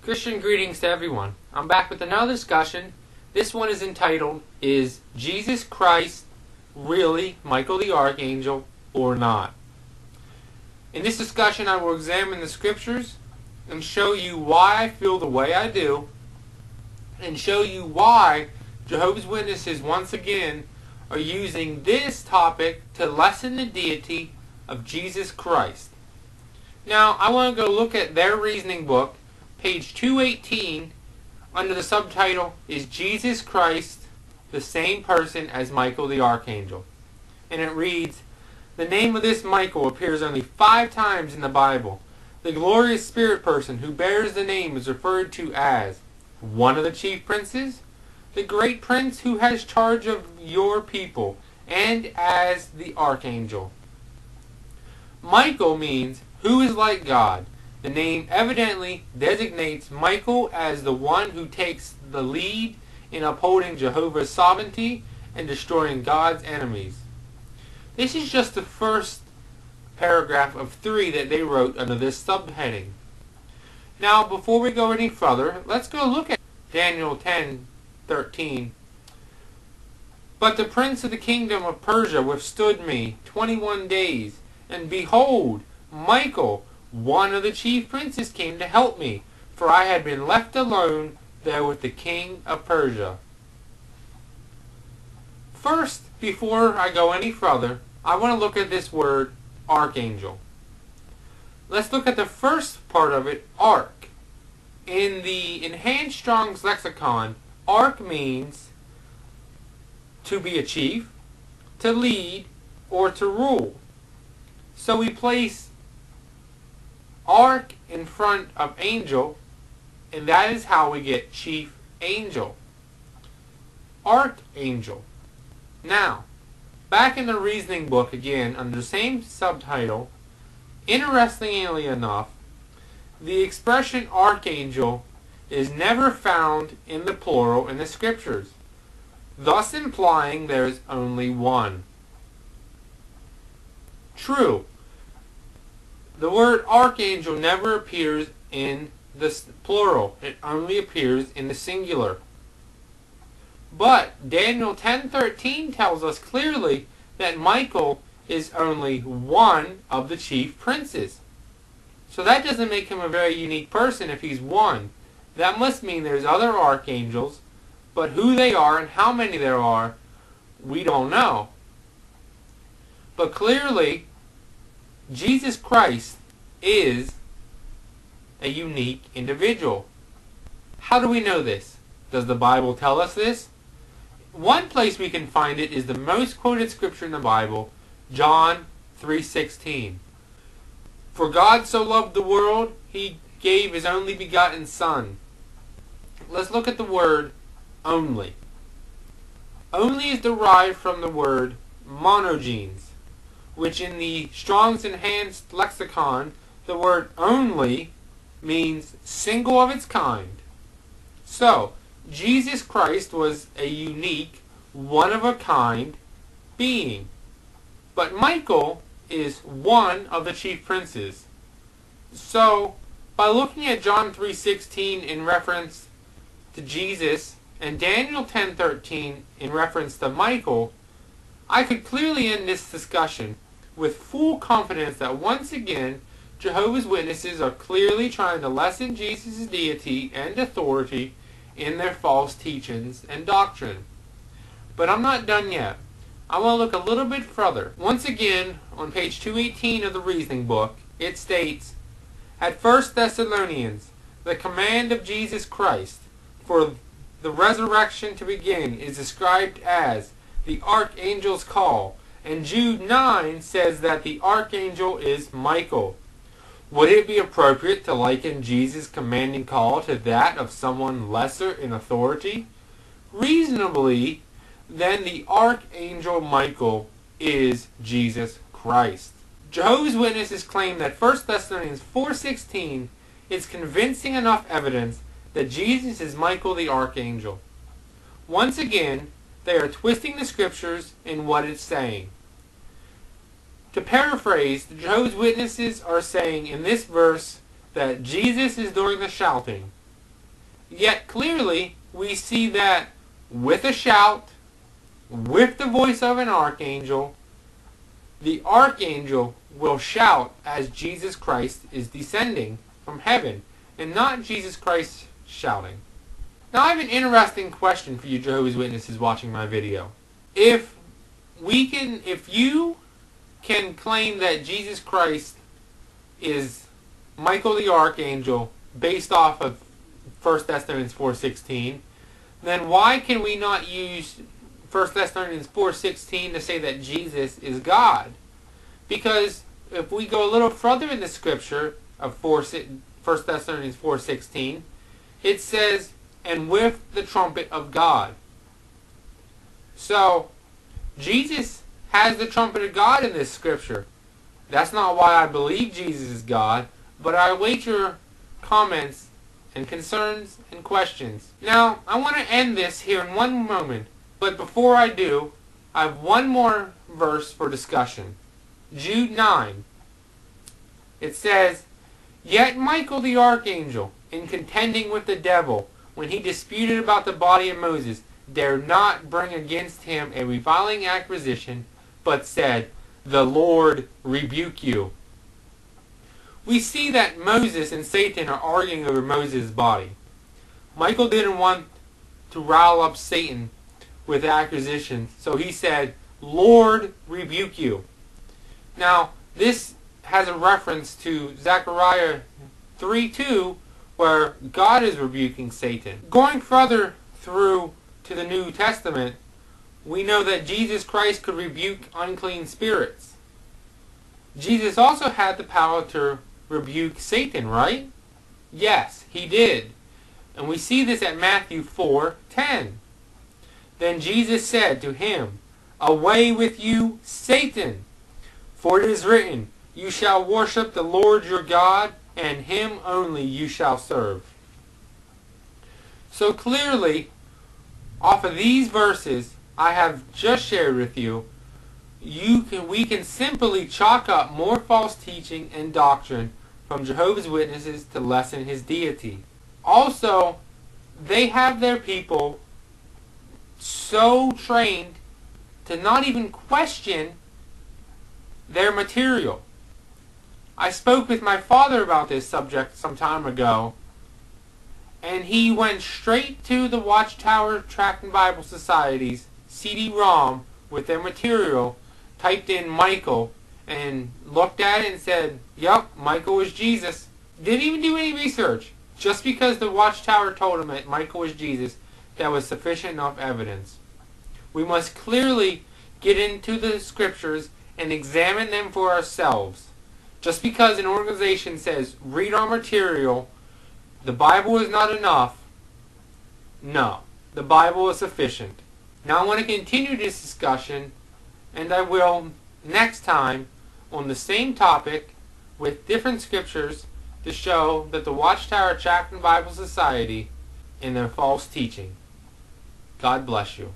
Christian greetings to everyone. I'm back with another discussion. This one is entitled, Is Jesus Christ really Michael the Archangel or not? In this discussion I will examine the scriptures and show you why I feel the way I do, and show you why Jehovah's Witnesses once again are using this topic to lessen the deity of Jesus Christ. Now I want to go look at their reasoning book, page 218, under the subtitle, Is Jesus Christ the same person as Michael the Archangel? And it reads, the name of this Michael appears only 5 times in the Bible. The glorious spirit person who bears the name is referred to as one of the chief princes, the great prince who has charge of your people, and as the archangel. Michael means who is like God. The name evidently designates Michael as the one who takes the lead in upholding Jehovah's sovereignty and destroying God's enemies. This is just the first paragraph of 3 that they wrote under this subheading. Now, before we go any further, let's go look at Daniel 10:13. But the prince of the kingdom of Persia withstood me 21 days, and behold, Michael, one of the chief princes, came to help me, for I had been left alone there with the king of Persia. First, before I go any further, I want to look at this word, archangel. Let's look at the first part of it, arch. In the Enhanced Strong's Lexicon, arch means to be a chief, to lead, or to rule. So we place arch in front of angel, and that is how we get chief angel. Archangel. Now, back in the reasoning book again, under the same subtitle, interestingly enough, the expression archangel is never found in the plural in the scriptures, thus implying there is only one. True, the word archangel never appears in the plural. It only appears in the singular. But Daniel 10:13 tells us clearly that Michael is only one of the chief princes. So that doesn't make him a very unique person if he's one. That must mean there's other archangels, but who they are and how many there are, we don't know. But clearly, Jesus Christ is a unique individual. How do we know this? Does the Bible tell us this? One place we can find it is the most quoted scripture in the Bible, John 3:16. For God so loved the world, he gave his only begotten Son. Let's look at the word only. Only is derived from the word monogenes, which in the Strong's Enhanced Lexicon, the word only means single of its kind. So, Jesus Christ was a unique, one-of-a-kind being. But Michael is one of the chief princes. So, by looking at John 3:16 in reference to Jesus and Daniel 10:13 in reference to Michael, I could clearly end this discussion with full confidence that once again Jehovah's Witnesses are clearly trying to lessen Jesus' deity and authority in their false teachings and doctrine. But I'm not done yet. I want to look a little bit further. Once again, on page 218 of the reasoning book, it states, at 1 Thessalonians, the command of Jesus Christ for the resurrection to begin is described as the archangel's call, and Jude 9 says that the archangel is Michael. Would it be appropriate to liken Jesus' commanding call to that of someone lesser in authority? Reasonably, then the archangel Michael is Jesus Christ. Jehovah's Witnesses claim that 1 Thessalonians 4:16 is convincing enough evidence that Jesus is Michael the archangel. Once again, they are twisting the scriptures in what it's saying. To paraphrase, the Jehovah's Witnesses are saying in this verse that Jesus is doing the shouting, Yet clearly we see that with a shout, with the voice of an archangel, the archangel will shout as Jesus Christ is descending from heaven, and not Jesus Christ shouting. Now I have an interesting question for you Jehovah's Witnesses watching my video. If you can claim that Jesus Christ is Michael the Archangel based off of 1 Thessalonians 4:16, then why can we not use 1 Thessalonians 4:16 to say that Jesus is God? Because if we go a little further in the scripture of 1 Thessalonians 4:16, it says, and with the trumpet of God. So, Jesus has the trumpet of God in this scripture. That's not why I believe Jesus is God, but I await your comments and concerns and questions. Now, I want to end this here in one moment, but before I do, I have one more verse for discussion. Jude 9. It says, yet Michael the archangel, in contending with the devil, when he disputed about the body of Moses, dared not bring against him a reviling accusation, but said, the Lord rebuke you. We see that Moses and Satan are arguing over Moses' body. Michael didn't want to rile up Satan with accusations, so he said, Lord rebuke you. Now, this has a reference to Zechariah 3:2, where God is rebuking Satan. Going further through to the New Testament, we know that Jesus Christ could rebuke unclean spirits. Jesus also had the power to rebuke Satan, right? Yes, he did. And we see this at Matthew 4:10. Then Jesus said to him, away with you, Satan, for it is written, you shall worship the Lord your God, and him only you shall serve. So clearly, off of these verses I have just shared with you, we can simply chalk up more false teaching and doctrine from Jehovah's Witnesses to lessen his deity. Also, they have their people so trained to not even question their material. I spoke with my father about this subject some time ago, and he went straight to the Watchtower Tract and Bible Society's CD-ROM with their material, typed in Michael, and looked at it and said, yep, Michael was Jesus. Didn't even do any research. Just because the Watchtower told him that Michael was Jesus, that was sufficient enough evidence. We must clearly get into the scriptures and examine them for ourselves. Just because an organization says, read our material, the Bible is not enough. No, the Bible is sufficient. Now I want to continue this discussion, and I will next time on the same topic with different scriptures to show that the Watchtower Tract and Bible Society in their false teaching. God bless you.